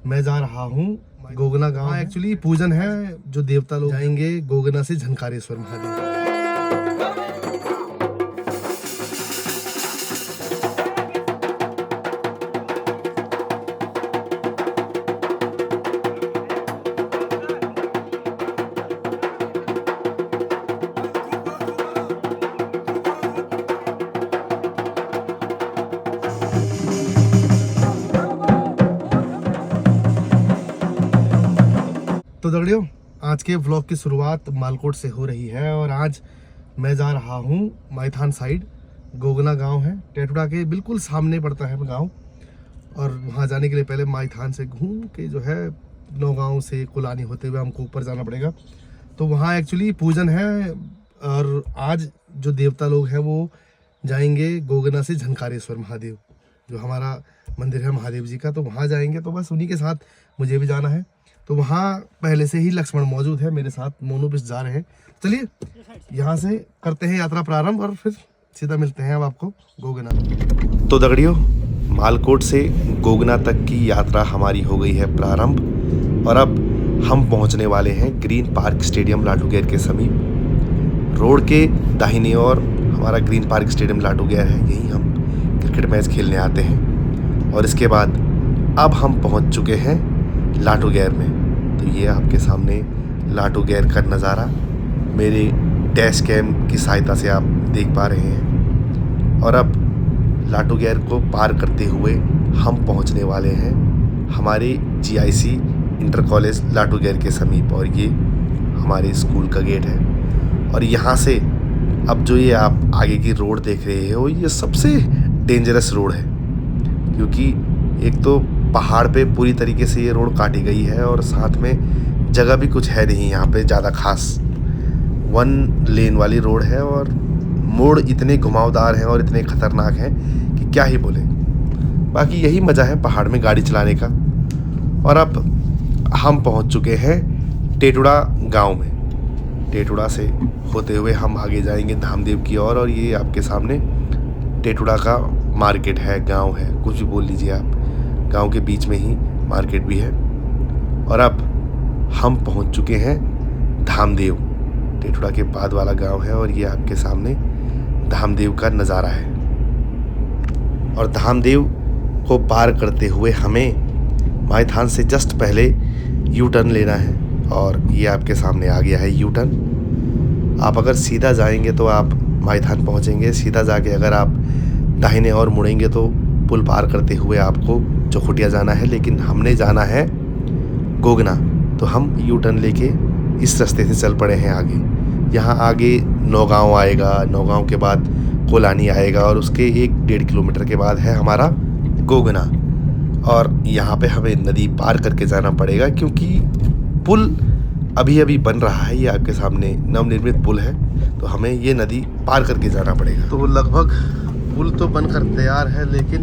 मैं जा रहा हूँ गोगना गांव। एक्चुअली पूजन है, जो देवता लोग जाएंगे गोगना से झनकारेश्वर महादेव। तो दगड़ियों, आज के व्लॉग की शुरुआत मालकोट से हो रही है और आज मैं जा रहा हूँ माइथान साइड। गोगना गांव है, टेटुड़ा के बिल्कुल सामने पड़ता है गांव। और वहाँ जाने के लिए पहले माइथान से घूम के जो है नौगांव से कुलानी होते हुए हमको ऊपर जाना पड़ेगा। तो वहाँ एक्चुअली पूजन है और आज जो देवता लोग हैं वो जाएंगे गोगना से झनकारेश्वर महादेव, जो हमारा मंदिर है महादेव जी का। तो वहाँ जाएंगे, तो बस उन्हीं के साथ मुझे भी जाना है। तो वहाँ पहले से ही लक्ष्मण मौजूद है मेरे साथ, मोनू बिस जा रहे हैं। चलिए यहाँ से करते हैं यात्रा प्रारंभ और फिर सीधा मिलते हैं अब आपको गोगना। तो दगड़ियों, मालकोट से गोगना तक की यात्रा हमारी हो गई है प्रारंभ और अब हम पहुँचने वाले हैं ग्रीन पार्क स्टेडियम लाटूगैर के समीप। रोड के दाहिनी ओर हमारा ग्रीन पार्क स्टेडियम लाटूगैर है, यहीं हम क्रिकेट मैच खेलने आते हैं। और इसके बाद अब हम पहुँच चुके हैं लाटूगैर में। तो ये आपके सामने लाटूगैर का नज़ारा मेरे डैश कैम की सहायता से आप देख पा रहे हैं। और अब लाटूगैर को पार करते हुए हम पहुंचने वाले हैं हमारे जीआईसी इंटर कॉलेज लाटूगैर के समीप। और ये हमारे स्कूल का गेट है। और यहाँ से अब जो ये आप आगे की रोड देख रहे हो, ये सबसे डेंजरस रोड है, क्योंकि एक तो पहाड़ पे पूरी तरीके से ये रोड काटी गई है और साथ में जगह भी कुछ है नहीं यहाँ पे ज़्यादा खास। 1 लेन वाली रोड है और मोड़ इतने घुमावदार हैं और इतने ख़तरनाक हैं कि क्या ही बोले। बाकी यही मज़ा है पहाड़ में गाड़ी चलाने का। और अब हम पहुँच चुके हैं टेटुड़ा गांव में। टेटुड़ा से होते हुए हम आगे जाएंगे धामदेव की ओर। और ये आपके सामने टेटुड़ा का मार्केट है, गांव है, कुछ भी बोल लीजिए आप। गांव के बीच में ही मार्केट भी है। और अब हम पहुंच चुके हैं धामदेव। टेटुड़ा के बाद वाला गांव है और ये आपके सामने धामदेव का नज़ारा है। और धामदेव को पार करते हुए हमें माइथान से जस्ट पहले यू टर्न लेना है। और ये आपके सामने आ गया है यू टर्न। आप अगर सीधा जाएंगे तो आप माइथान पहुंचेंगे। सीधा जाके अगर आप दाहिने और मुड़ेंगे तो पुल पार करते हुए आपको चौखुटिया जाना है, लेकिन हमने जाना है गोगना। तो हम यू टर्न लेके इस रास्ते से चल पड़े हैं आगे। यहाँ आगे नौगांव आएगा, नौगांव के बाद कोलानी आएगा और उसके 1-1.5 किलोमीटर के बाद है हमारा गोगना। और यहाँ पे हमें नदी पार करके जाना पड़ेगा, क्योंकि पुल अभी अभी बन रहा है। ये आपके सामने नवनिर्मित पुल है, तो हमें ये नदी पार करके जाना पड़ेगा। तो लगभग पुल तो बनकर तैयार है, लेकिन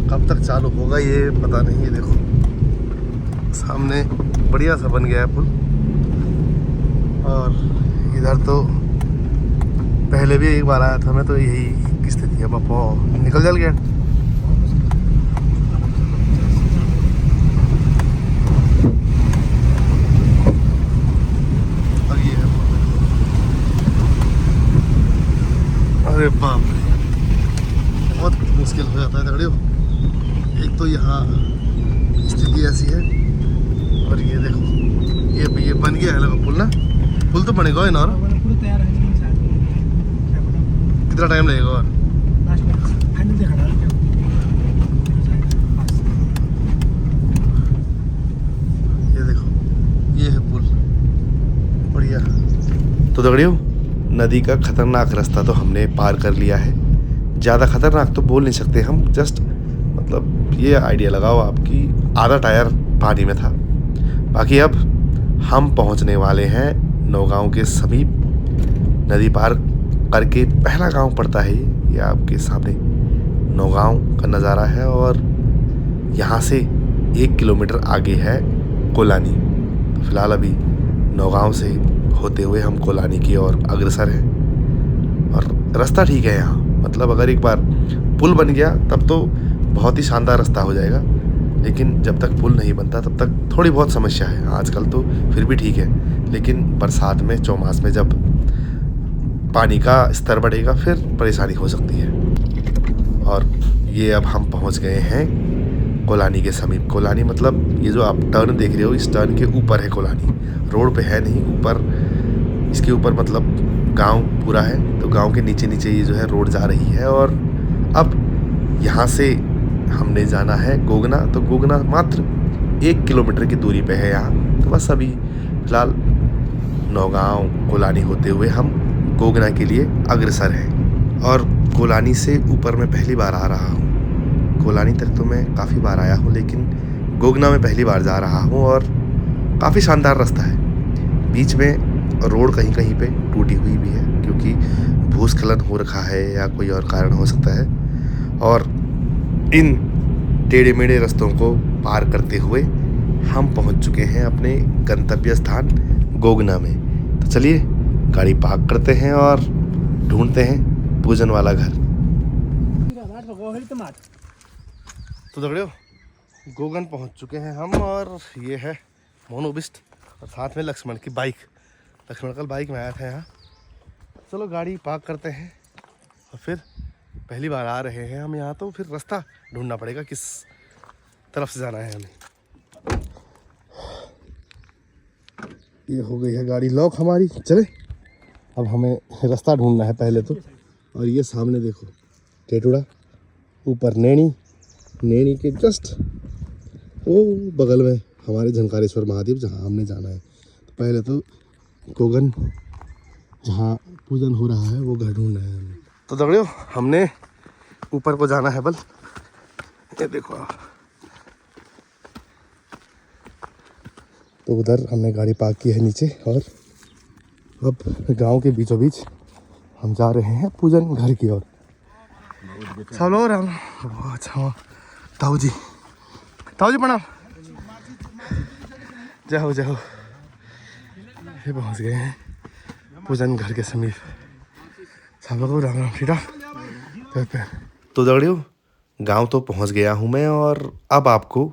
कब तक चालू होगा ये पता नहीं। ये देखो सामने बढ़िया सा बन गया है पुल। और इधर तो पहले भी एक बार आया था मैं, तो यही स्थिति है। बापा निकल जल गया। और ये है, अरे बाप रे, बहुत मुश्किल हो जाता है दगड़ियों। एक तो यहाँ स्थिति ऐसी है और ये देखो ये बन गया है लगा पुल ना। पुल तो बनेगा ही ना, और कितना टाइम लगेगा? और ये देखो ये है पुल, बढ़िया। तो दगड़ियों, नदी का खतरनाक रास्ता तो हमने पार कर लिया है। ज़्यादा खतरनाक तो बोल नहीं सकते हम, जस्ट मतलब ये आइडिया लगाओ आपकी आधा टायर पानी में था। बाकी अब हम पहुंचने वाले हैं नौगांव के समीप। नदी पार करके पहला गांव पड़ता है ये आपके सामने नौगांव का नज़ारा है। और यहाँ से 1 किलोमीटर आगे है कोलानी। तो फिलहाल अभी नौगांव से होते हुए हम कोलानी की ओर अग्रसर हैं। और रास्ता ठीक है यहाँ, मतलब अगर एक बार पुल बन गया तब तो बहुत ही शानदार रास्ता हो जाएगा। लेकिन जब तक पुल नहीं बनता तब तक थोड़ी बहुत समस्या है। आजकल तो फिर भी ठीक है, लेकिन बरसात में, चौमास में जब पानी का स्तर बढ़ेगा फिर परेशानी हो सकती है। और ये अब हम पहुंच गए हैं कोलानी के समीप। कोलानी मतलब ये जो आप टर्न देख रहे हो, इस टर्न के ऊपर है कोलानी, रोड पे है नहीं, ऊपर, इसके ऊपर मतलब गांव पूरा है। तो गांव के नीचे नीचे ये जो है रोड जा रही है। और अब यहाँ से हमने जाना है गोगना। तो गोगना मात्र 1 किलोमीटर की दूरी पे है यहाँ। तो बस अभी फिलहाल नौगांव कोलानी होते हुए हम गोगना के लिए अग्रसर हैं। और कोलानी से ऊपर मैं पहली बार आ रहा हूँ। कोलानी तक तो मैं काफ़ी बार आया हूँ, लेकिन गोगना में पहली बार जा रहा हूँ। और काफ़ी शानदार रास्ता है। बीच में रोड कहीं कहीं पे टूटी हुई भी है, क्योंकि भूस्खलन हो रखा है या कोई और कारण हो सकता है। और इन टेढ़े मेढ़े रास्तों को पार करते हुए हम पहुंच चुके हैं अपने गंतव्य स्थान गोगना में। तो चलिए गाड़ी पार्क करते हैं और ढूंढते हैं पूजन वाला घर। तो दगड़ियों, गोगन पहुंच चुके हैं हम। और ये है मोनोबिस्ट और साथ में लक्ष्मण की बाइक। लक्ष्मण कल बाइक में आया था यहाँ। चलो गाड़ी पार्क करते हैं और फिर पहली बार आ रहे हैं हम यहाँ, तो फिर रास्ता ढूंढना पड़ेगा किस तरफ से जाना है हमें। ये हो गई है गाड़ी लॉक हमारी। चले अब हमें रास्ता ढूंढना है पहले तो। और ये सामने देखो टेटुड़ा, ऊपर नैनी, नैनी के जस्ट वो बगल में हमारे झंकारेश्वर महादेव जहाँ हमने जाना है। तो पहले तो गोगन जहाँ पूजन हो रहा है वो घर ढूंढना है हमें। तो दगड़ियों, हमने ऊपर को जाना है बल। ये देखो, तो उधर हमने गाड़ी पार्क की है नीचे। और अब गांव के बीचों बीच हम जा रहे हैं पूजन घर की ओर। सब लोग राम। अच्छा ताऊ जी, ताऊ जी प्रणाम। जाओ जाओ, ये पहुंच गए हैं पूजन घर के समीप। सब लोग राम राम, ठीक है। तो दगड़ियों, गांव तो पहुंच गया हूं मैं। और अब आपको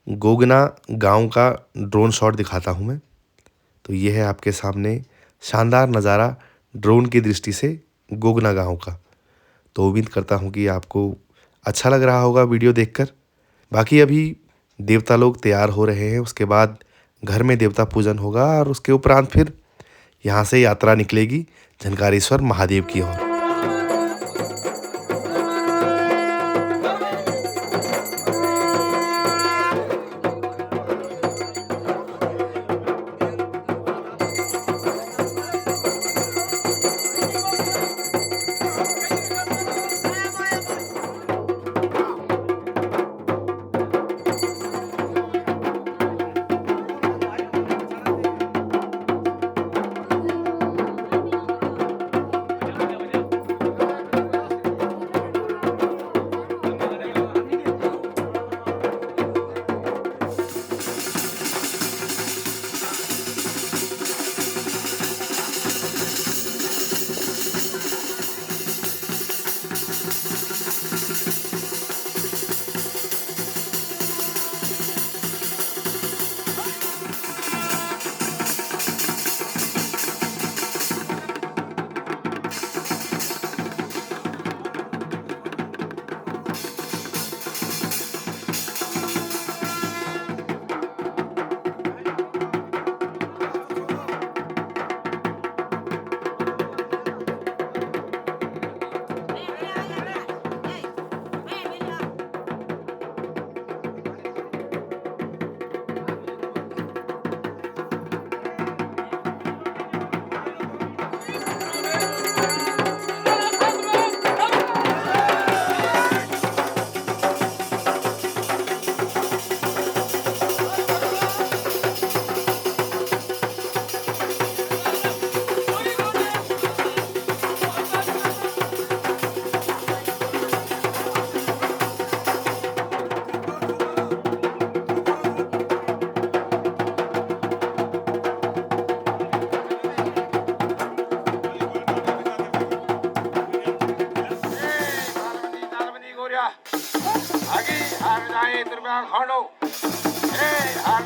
गोगना गांव का ड्रोन शॉट दिखाता हूं मैं। तो ये है आपके सामने शानदार नज़ारा ड्रोन की दृष्टि से गोगना गांव का। तो उम्मीद करता हूं कि आपको अच्छा लग रहा होगा वीडियो देखकर। बाकी अभी देवता लोग तैयार हो रहे हैं, उसके बाद घर में देवता पूजन होगा और उसके उपरांत फिर यहाँ से यात्रा निकलेगी झंकारेश्वर महादेव की ओर।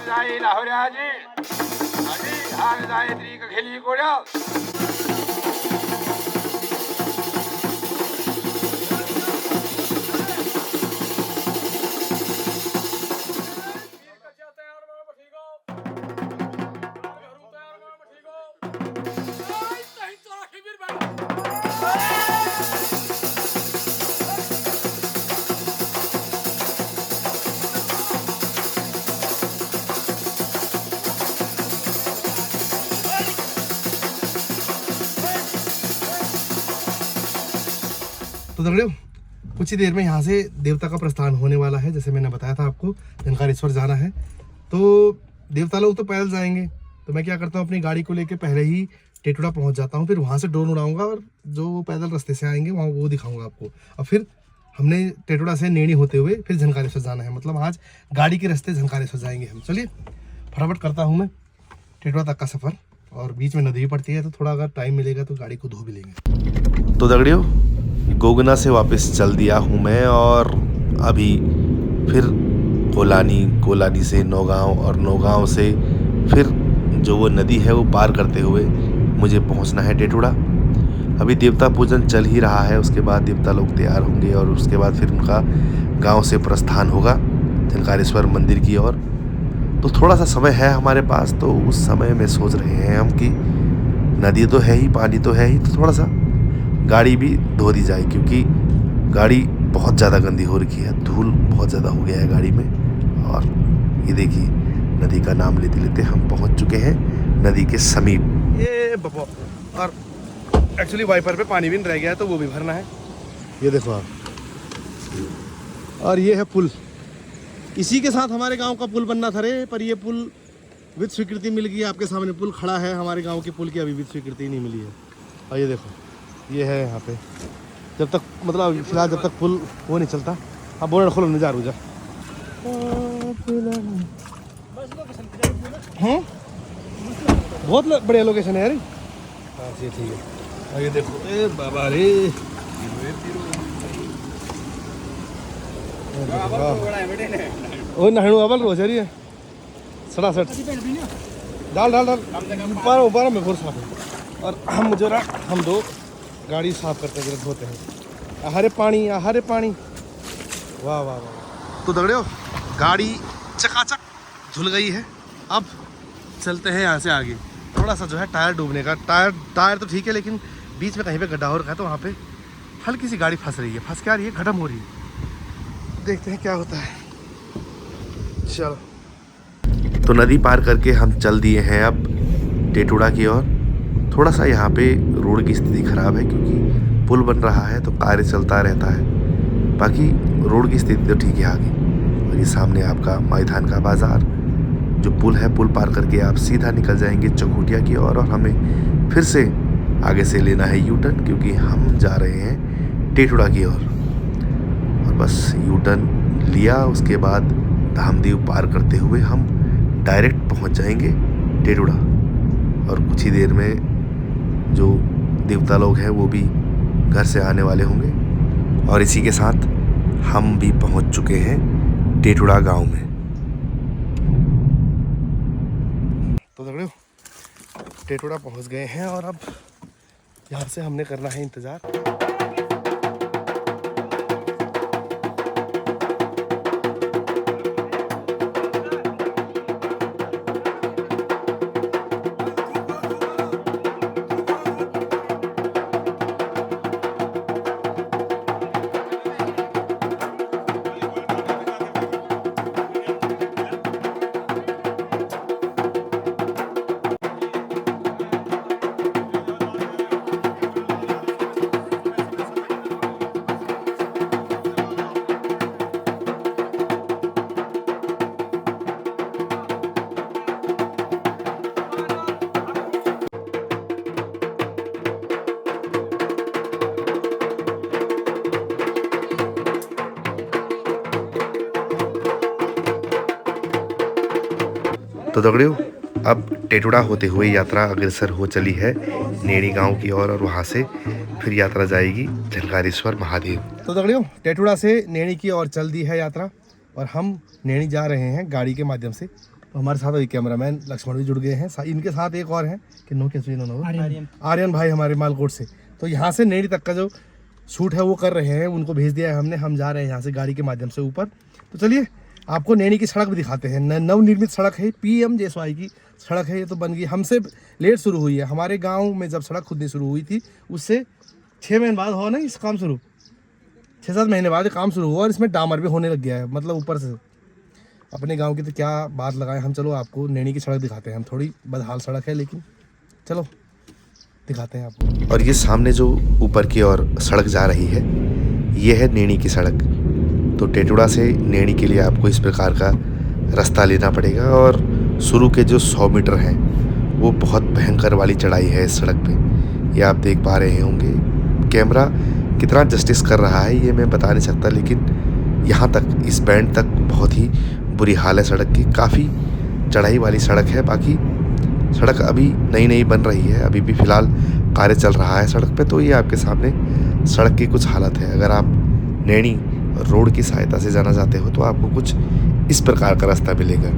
जाई लाहोराजी आजी हाल जाई त्रिक खेली कोड़ा तो दगड़ियों कुछ ही देर में यहाँ से देवता का प्रस्थान होने वाला है। जैसे मैंने बताया था आपको झंकारेश्वर जाना है, तो देवता लोग तो पैदल जाएंगे, तो मैं क्या करता हूँ अपनी गाड़ी को लेके पहले ही टेटुड़ा पहुँच जाता हूँ, फिर वहाँ से ड्रोन उड़ाऊंगा और जो पैदल रास्ते से आएंगे वहाँ वो दिखाऊंगा आपको। और फिर हमने टेटुड़ा से नेणी होते हुए फिर झंकारेश्वर जाना है, मतलब आज गाड़ी के रास्ते झंकारेश्वर जाएंगे हम। चलिए फटाफट करता हूँ मैं टेटुड़ा तक का सफ़र, और बीच में नदी भी पड़ती है, तो थोड़ा अगर टाइम मिलेगा तो गाड़ी को धो भी लेंगे। तो दगड़ियों गोगना से वापस चल दिया हूँ मैं, और अभी फिर कोलानी से नौगांव, और नौगांव से फिर जो वो नदी है वो पार करते हुए मुझे पहुँचना है टेटुड़ा। अभी देवता पूजन चल ही रहा है, उसके बाद देवता लोग तैयार होंगे और उसके बाद फिर उनका गांव से प्रस्थान होगा झंकारेश्वर मंदिर की ओर। तो थोड़ा सा समय है हमारे पास, तो उस समय में सोच रहे हैं हम कि नदी तो है ही, पानी तो है ही, तो थोड़ा सा गाड़ी भी धो दी जाए, क्योंकि गाड़ी बहुत ज़्यादा गंदी हो रखी है, धूल बहुत ज़्यादा हो गया है गाड़ी में। और ये देखिए नदी का नाम लेते लेते हम पहुंच चुके हैं नदी के समीप। ये बपो, और एक्चुअली वाइपर पे पानी भी नहीं रह गया है, तो वो भी भरना है। ये देखो आप, और ये है पुल, इसी के साथ हमारे गांव का पुल बनना था रे, पर ये पुल विद स्वीकृति मिल गई। आपके सामने पुल खड़ा है, हमारे गांव के पुल की अभी विद स्वीकृति नहीं मिली है। और ये देखो ये है यहाँ पे, जब तक मतलब फिलहाल जब तक पुल वो नहीं चलता। अब बोर्ड खोलो नज़ार हो जा। हाँ बहुत बढ़िया लोकेशन है यार। हाँ जी ठीक है। और ये देखो ए बाबा रे, ओ नहणु अबल रोज रही है सड़ा सट डाल डाल डाल बारह में साफ है। और हम जरा हम दो गाड़ी साफ करते हैं, धोते हैं। हरे पानी वाह वाह वाह। तो दगड़ियों गाड़ी चकाचक धुल गई है, अब चलते हैं यहाँ से आगे। थोड़ा सा जो है टायर डूबने का, टायर तो ठीक है, लेकिन बीच में कहीं पे गड्ढा हो रखा है, तो वहाँ पे हल्की सी गाड़ी फंस रही है, फंस के आ रही है, खत्म हो रही है। देखते हैं क्या होता है। चलो तो नदी पार करके हम चल दिए हैं अब टेटुड़ा की ओर। थोड़ा सा यहाँ पे रोड की स्थिति ख़राब है, क्योंकि पुल बन रहा है तो कार्य चलता रहता है, बाकी रोड की स्थिति तो ठीक है आगे। और ये सामने आपका मैदान का बाज़ार, जो पुल है, पुल पार करके आप सीधा निकल जाएंगे चकोटिया की ओर, और हमें फिर से आगे से लेना है यू टर्न, क्योंकि हम जा रहे हैं टेटुड़ा की ओर। और बस यू टर्न लिया, उसके बाद धामदेव पार करते हुए हम डायरेक्ट पहुंच जाएंगे टेटुड़ा। और कुछ ही देर में जो देवता लोग हैं वो भी घर से आने वाले होंगे, और इसी के साथ हम भी पहुंच चुके हैं टेटुड़ा गांव में। तो दगड़ियों टेटुड़ा पहुंच गए हैं, और अब यहाँ से हमने करना है इंतज़ार। तो दगड़ियों अब टेटुड़ा होते हुए यात्रा अग्रसर हो चली है नेड़ी गांव की ओर, और वहां से फिर यात्रा जाएगी झंकारेश्वर महादेव। तो दगड़ियों टेटुड़ा से नेणी की ओर चल दी है यात्रा, और हम नैनी जा रहे हैं गाड़ी के माध्यम से। तो हमारे साथ अभी कैमरामैन लक्ष्मण भी जुड़ गए हैं, इनके साथ एक और हैं कि नो कैसे इन्होंने आर्यन भाई हमारे मालकोट से। तो यहाँ से नैनी तक का जो शूट है वो कर रहे हैं, उनको भेज दिया है हमने। हम जा रहे हैं यहाँ से गाड़ी के माध्यम से ऊपर। तो चलिए आपको नैनी की सड़क भी दिखाते हैं। नवनिर्मित सड़क है, PMJSY की सड़क है। ये तो बन गई, हमसे लेट शुरू हुई है। हमारे गांव में जब सड़क खुदनी शुरू हुई थी उससे 6 महीने बाद हुआ ना इस काम शुरू, 6-7 महीने बाद काम शुरू हुआ और इसमें डामर भी होने लग गया है, मतलब ऊपर से। अपने गांव की तो क्या बात लगाएं हम। चलो आपको नैनी की सड़क दिखाते हैं हम। थोड़ी बदहाल सड़क है लेकिन चलो दिखाते हैं आपको। और ये सामने जो ऊपर की ओर सड़क जा रही है ये है नैनी की सड़क। तो टेटुड़ा से नैनी के लिए आपको इस प्रकार का रास्ता लेना पड़ेगा और शुरू के जो 100 मीटर हैं वो बहुत भयंकर वाली चढ़ाई है इस सड़क पे। ये आप देख पा रहे होंगे। कैमरा कितना जस्टिस कर रहा है ये मैं बता नहीं सकता, लेकिन यहाँ तक इस बैंड तक बहुत ही बुरी हाल है सड़क की। काफ़ी चढ़ाई वाली सड़क है। बाकी सड़क अभी नई बन रही है, अभी भी फ़िलहाल कार्य चल रहा है सड़क पे। तो ये आपके सामने सड़क की कुछ हालत है। अगर आप नैनी रोड की सहायता से जाना चाहते हो तो आपको कुछ इस प्रकार का रास्ता मिलेगा।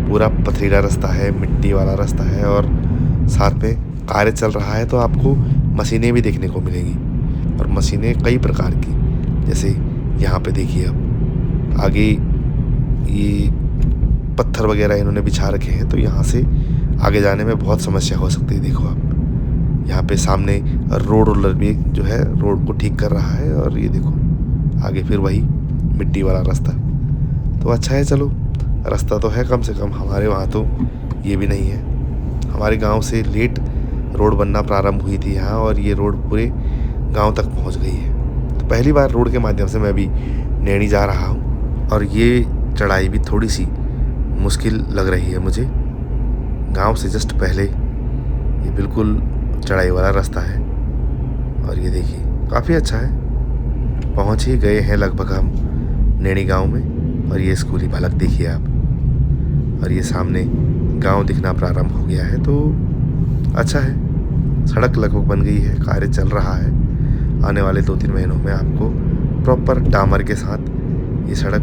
पूरा पथरीला रास्ता है, मिट्टी वाला रास्ता है और साथ में कार्य चल रहा है। तो आपको मशीनें भी देखने को मिलेंगी और मशीनें कई प्रकार की। जैसे यहाँ पे देखिए आप आगे ये पत्थर वगैरह इन्होंने बिछा रखे हैं, तो यहाँ से आगे जाने में बहुत समस्या हो सकती है। देखो आप यहाँ पे सामने रोड रोलर भी जो है रोड को ठीक कर रहा है और ये देखो आगे फिर वही मिट्टी वाला रास्ता। तो अच्छा है, चलो रास्ता तो है कम से कम। हमारे वहाँ तो ये भी नहीं है। हमारे गांव से लेट रोड बनना प्रारंभ हुई थी यहाँ और ये रोड पूरे गांव तक पहुँच गई है। तो पहली बार रोड के माध्यम से मैं भी नैनी जा रहा हूँ और ये चढ़ाई भी थोड़ी सी मुश्किल लग रही है मुझे। गांव से जस्ट पहले ये बिल्कुल चढ़ाई वाला रास्ता है और ये देखिए काफ़ी अच्छा है। पहुंच ही गए हैं लगभग हम नैनी गांव में और ये स्कूली भलक देखिए आप। और ये सामने गांव दिखना प्रारंभ हो गया है। तो अच्छा है, सड़क लगभग बन गई है, कार्य चल रहा है। आने वाले 2-3 महीनों में आपको प्रॉपर डामर के साथ ये सड़क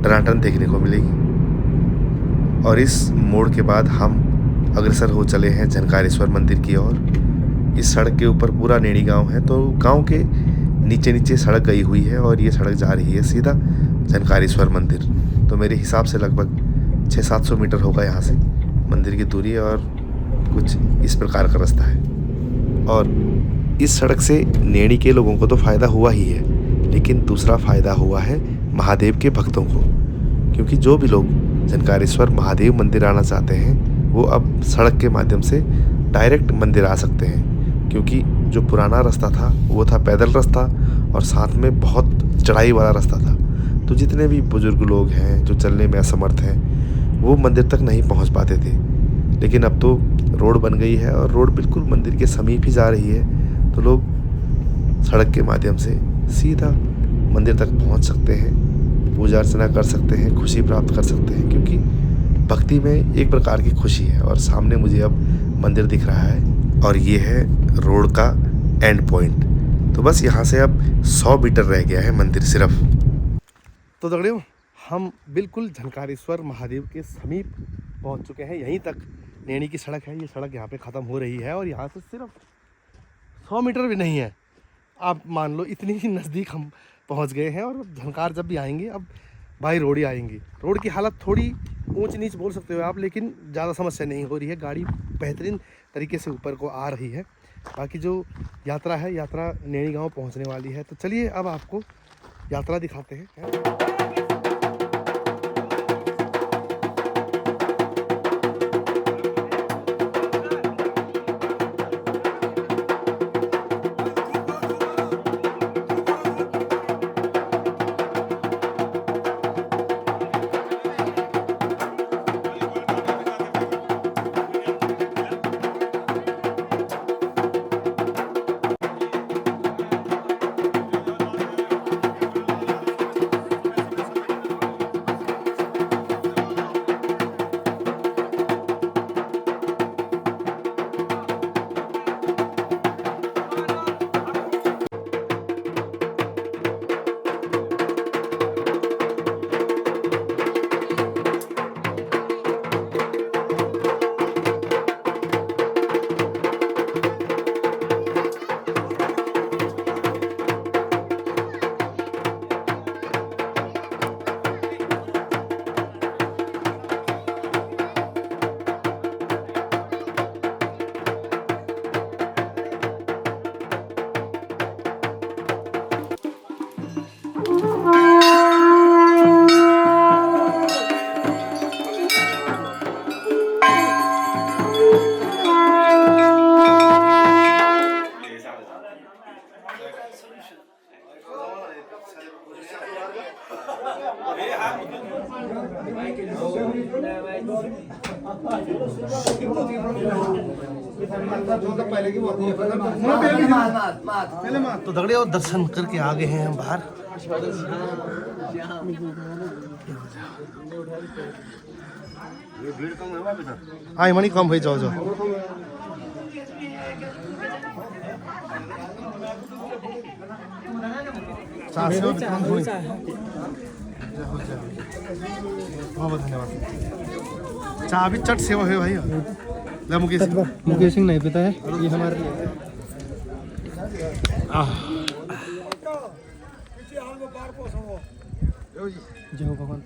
टनाटन देखने को मिलेगी। और इस मोड़ के बाद हम अग्रसर हो चले हैं झनकारेश्वर मंदिर की ओर। इस सड़क के ऊपर पूरा नैनी गांव है, तो गांव के नीचे सड़क गई हुई है और ये सड़क जा रही है सीधा झनकारेश्वर मंदिर। तो मेरे हिसाब से लगभग 600-700 मीटर होगा यहाँ से मंदिर की दूरी और कुछ इस प्रकार का रास्ता है। और इस सड़क से नैनी के लोगों को तो फ़ायदा हुआ ही है, लेकिन दूसरा फ़ायदा हुआ है महादेव के भक्तों को। क्योंकि जो भी लोग झनकारेश्वर महादेव मंदिर आना चाहते हैं वो अब सड़क के माध्यम से डायरेक्ट मंदिर आ सकते हैं। क्योंकि जो पुराना रास्ता था वो था पैदल रास्ता और साथ में बहुत चढ़ाई वाला रास्ता था। तो जितने भी बुजुर्ग लोग हैं जो चलने में असमर्थ हैं वो मंदिर तक नहीं पहुंच पाते थे। लेकिन अब तो रोड बन गई है और रोड बिल्कुल मंदिर के समीप ही जा रही है। तो लोग सड़क के माध्यम से सीधा मंदिर तक पहुंच सकते हैं, पूजा अर्चना कर सकते हैं, खुशी प्राप्त कर सकते हैं। क्योंकि भक्ति में एक प्रकार की खुशी है। और सामने मुझे अब मंदिर दिख रहा है और ये है रोड का एंड पॉइंट। तो बस यहाँ से अब 100 मीटर रह गया है मंदिर सिर्फ। तो दगड़ियों हम बिल्कुल झनकारेश्वर महादेव के समीप पहुँच चुके हैं। यहीं तक नैनी की सड़क है। ये सड़क यहाँ पे ख़त्म हो रही है और यहाँ से सिर्फ 100 मीटर भी नहीं है, आप मान लो इतनी ही नज़दीक हम पहुँच गए हैं। और झनकार जब भी आएंगे अब बाई रोड ही आएंगी। रोड की हालत थोड़ी ऊंच नीच बोल सकते हो आप, लेकिन ज़्यादा समस्या नहीं हो रही है। गाड़ी बेहतरीन तरीके से ऊपर को आ रही है। बाकी जो यात्रा है, यात्रा नैनी गांव पहुंचने वाली है। तो चलिए अब आपको यात्रा दिखाते हैं। तो दगड़े और दर्शन करके आ गए हैं हम बाहर। आई मनी कम भाई, जाओ जाओ। बहुत धन्यवाद। चाह भी चट सेवा है भाई। मुकेश सिंह नहीं पता है ये हमारे लिए। जय हो भगवान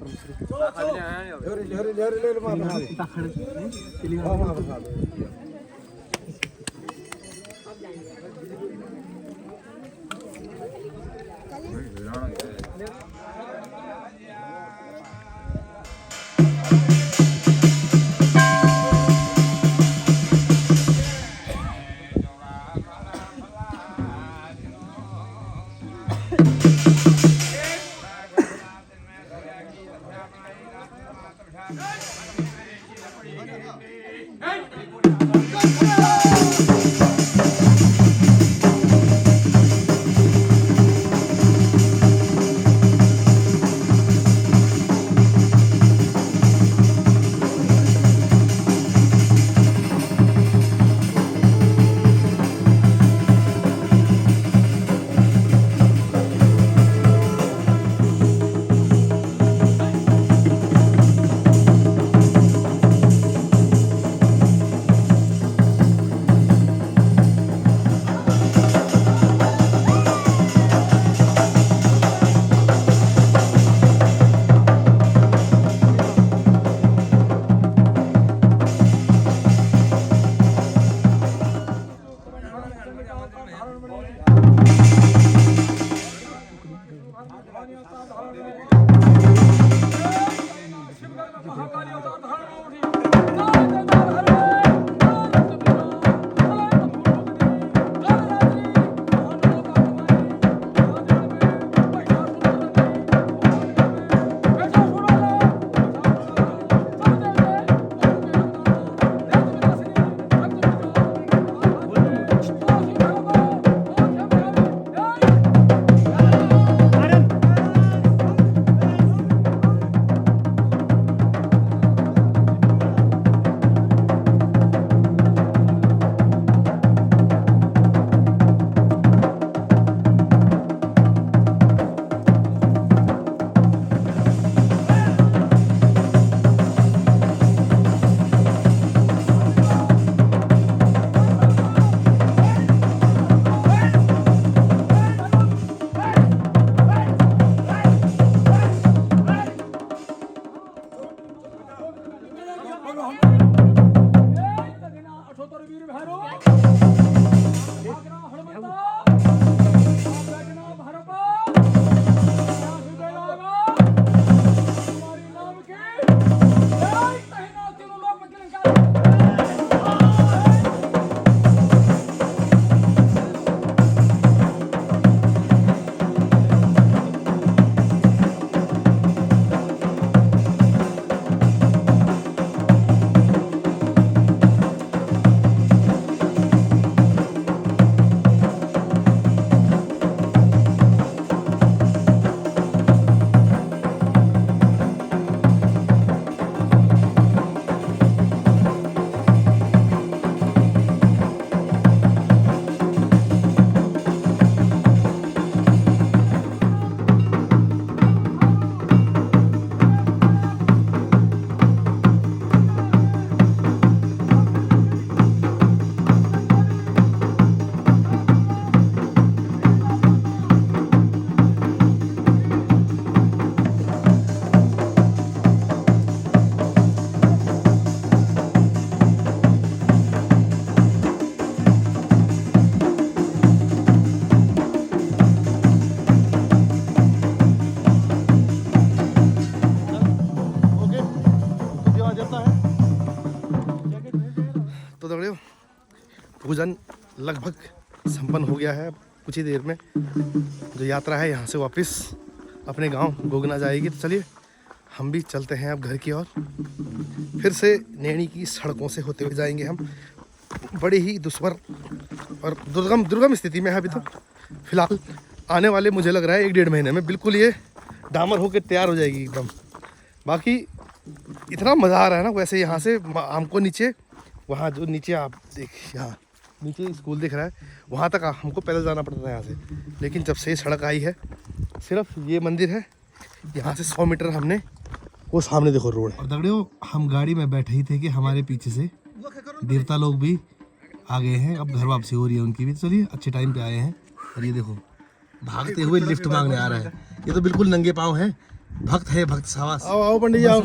पूजन लगभग संपन्न हो गया है। कुछ ही देर में जो यात्रा है यहाँ से वापस अपने गांव गोगना जाएगी। तो चलिए हम भी चलते हैं अब घर की ओर। फिर से नैनी की सड़कों से होते हुए जाएंगे हम। बड़ी ही दुश्वार और दुर्गम स्थिति में है अभी तो फिलहाल। आने वाले मुझे लग रहा है 1-1.5 महीने में बिल्कुल ये डामर होकर तैयार हो जाएगी एकदम। बाकी इतना मज़ा आ रहा है ना। वैसे यहाँ से हमको नीचे, वहाँ जो नीचे आप देखिए, यहाँ नीचे स्कूल दिख रहा है, वहाँ तक हमको पैदल जाना पड़ता था यहाँ से। लेकिन जब से सड़क आई है, सिर्फ ये मंदिर है, यहाँ से 100 मीटर हमने वो सामने देखो रोड है। और दगड़ियों, हम गाड़ी में बैठे ही थे कि हमारे पीछे से देवता लोग भी आ गए हैं। अब घर वापसी हो रही है उनकी भी। चलिए, अच्छे टाइम पे आए हैं। और ये देखो भागते हुए लिफ्ट मांगने आ रहा है। ये तो बिल्कुल नंगे पाँव है। भक्त है, भक्त सावास। आओ आओ पंडित जी आओ।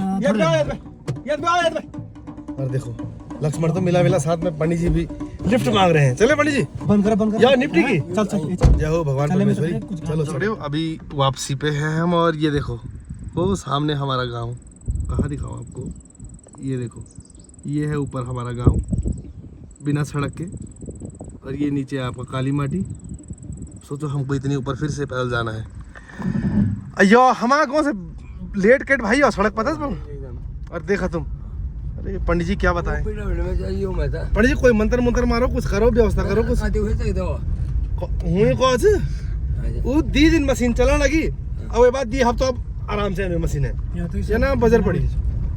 और देखो लक्ष्मण तो मिला साथ में, पंडित जी भी लिफ्ट मांग रहे हैं। चले पंडित जी, बंद कर यार निपटी की। चल जय हो भगवान परमेश्वरी। चलो चलो, अभी वापसी पे हैं हम। और ये देखो वो सामने हमारा गांव। कहाँ दिखाऊं आपको? ये देखो, ये है ऊपर हमारा गांव बिना सड़क के। और ये नीचे आपका काली माटी। सोचो हमको इतनी ऊपर फिर से पैदल जाना है। अयो हमारा गाँव से लेट केट भाई और सड़क पता है। और देखा तुम, अरे पंडित जी क्या बताएं? पंडित जी कोई मंत्र मंत्र मारो, कुछ करो, व्यवस्था करो कुछ। वो 2 दिन मशीन चला लगी। अब ये बात 2 हफ्ता अब आराम से मशीन है या ना बजर पड़ी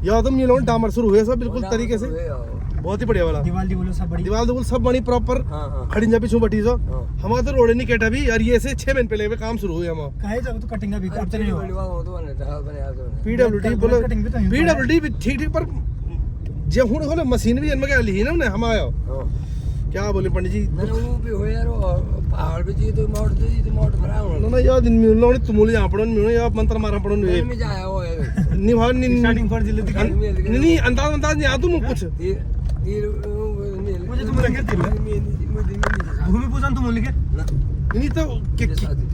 या तुम ये लोग डामर शुरू हुए सब बिल्कुल तरीके से। बहुत ही बढ़िया वाला दीवाल सब बनी प्रॉपर खड़ी जा पीछू बटी जो। हमारा तो रोड नहीं केटा भी। और ये से 6 महीने पहले काम शुरू हुए हम। पीडब्ल्यूडी बोलो, पीडब्ल्यूडी भी ठीक पर जे हुन होले मशीन भी इनमें ली ना हमने हम आयो। क्या बोले पंडित जी? वो भी हो यार, पहाड़ पे जी तो मोट भरा हो ना यार। दिन में लोग तुमुल यहां पड़न में या मंत्र मारा पड़न में जाया हो नहीं भाई नहीं स्टार्टिंग पर जिले नहीं अंदाज नहीं आ तुम कुछ मुझे तुम लगे भूमि पूजन तुम लिखे नहीं तो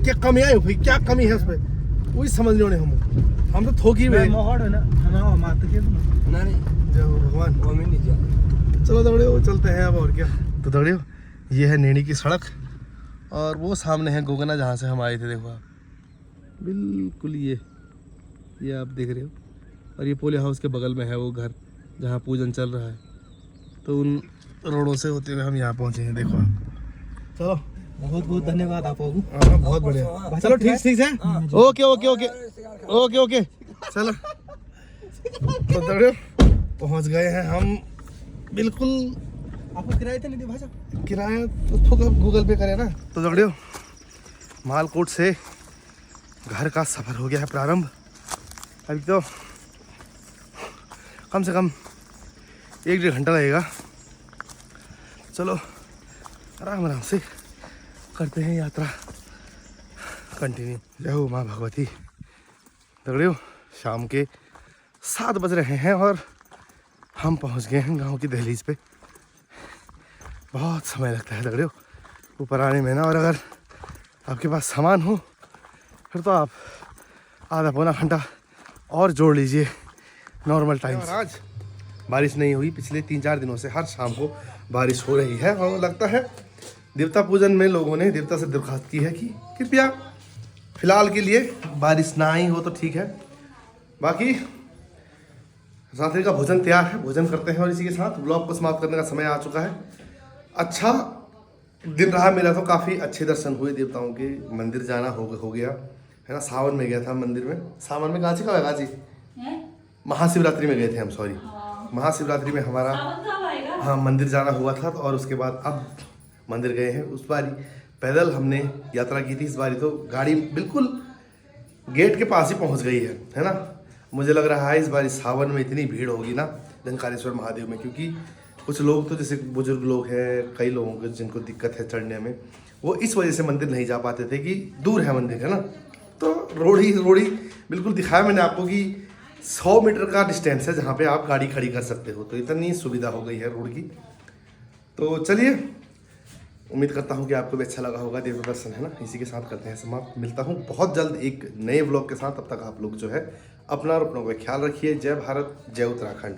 क्या कमी है भाई? क्या कमी है उसमें? वही समझ लो हम तो थोकी में मोहड़ है ना हमारा मात के ना नहीं जय हो भगवान। वो में नहीं जा। चलो दौड़ियो चलते हैं अब। और क्या। तो दौड़ियो, ये है नैनी की सड़क और वो सामने है गोगना जहाँ से हम आए थे। देखो आप बिल्कुल ये आप देख रहे हो। और ये पोले हाउस के बगल में है वो घर जहाँ पूजन चल रहा है। तो उन रोडों से होते हुए हम यहाँ पहुँचे हैं। देखो आप। चलो बहुत बहुत धन्यवाद आपको। बहुत बढ़िया। चलो ठीक है। Okay okay okay okay okay चलो। तो दौड़ियो पहुँच गए हैं हम बिल्कुल। आपको किराया तो नहीं दिया भाई? किराया तो गूगल पे करे ना। तो दौड़ियो मालकोट से घर का सफ़र हो गया है प्रारंभ। अभी तो कम से कम 1-1.5 घंटा लगेगा। चलो आराम से करते हैं यात्रा कंटिन्यू। जय हो माँ भगवती। दौड़ियो शाम के 7 बज रहे हैं और हम पहुंच गए हैं गांव की दहलीज पे। बहुत समय लगता है दगड़ियों ऊपर आने में ना। और अगर आपके पास सामान हो फिर तो आप आधा पौना घंटा और जोड़ लीजिए नॉर्मल टाइम से। आज बारिश नहीं हुई। पिछले 3-4 दिनों से हर शाम को बारिश हो रही है। और लगता है देवता पूजन में लोगों ने देवता से दरख्वास्त की है कि कृपया फिलहाल के लिए बारिश ना आई हो तो ठीक है। बाकी रात्रि का भोजन तैयार है, भोजन करते हैं। और इसी के साथ ब्लॉग को समाप्त करने का समय आ चुका है। अच्छा दिन रहा मेरा तो। काफ़ी अच्छे दर्शन हुए देवताओं के। मंदिर जाना हो गया है ना। सावन में गया था मंदिर में। सावन में गाजी का है गाजी महाशिवरात्रि में गए थे हम। सॉरी महाशिवरात्रि में हमारा हाँ मंदिर जाना हुआ था। और उसके बाद अब मंदिर गए हैं। उस बारी पैदल हमने यात्रा की थी। इस बारी तो गाड़ी बिल्कुल गेट के पास ही पहुंच गई है ना। मुझे लग रहा है इस बार सावन में इतनी भीड़ होगी ना डंकारेश्वर महादेव में। क्योंकि कुछ लोग तो जैसे बुजुर्ग लोग हैं, कई लोगों को जिनको दिक्कत है चढ़ने में, वो इस वजह से मंदिर नहीं जा पाते थे कि दूर है मंदिर है ना। तो रोड ही बिल्कुल दिखाया मैंने आपको कि 100 मीटर का डिस्टेंस है जहाँ पे आप गाड़ी खड़ी कर सकते हो। तो इतनी सुविधा हो गई है रोड की। तो चलिए उम्मीद करता हूँ कि आपको भी अच्छा लगा होगा देव दर्शन है ना। इसी के साथ करते हैं समाप्त। मिलता हूँ बहुत जल्द एक नए व्लॉग के साथ। तब तक आप लोग जो है अपना और अपनों का ख्याल रखिए। जय भारत, जय उत्तराखंड।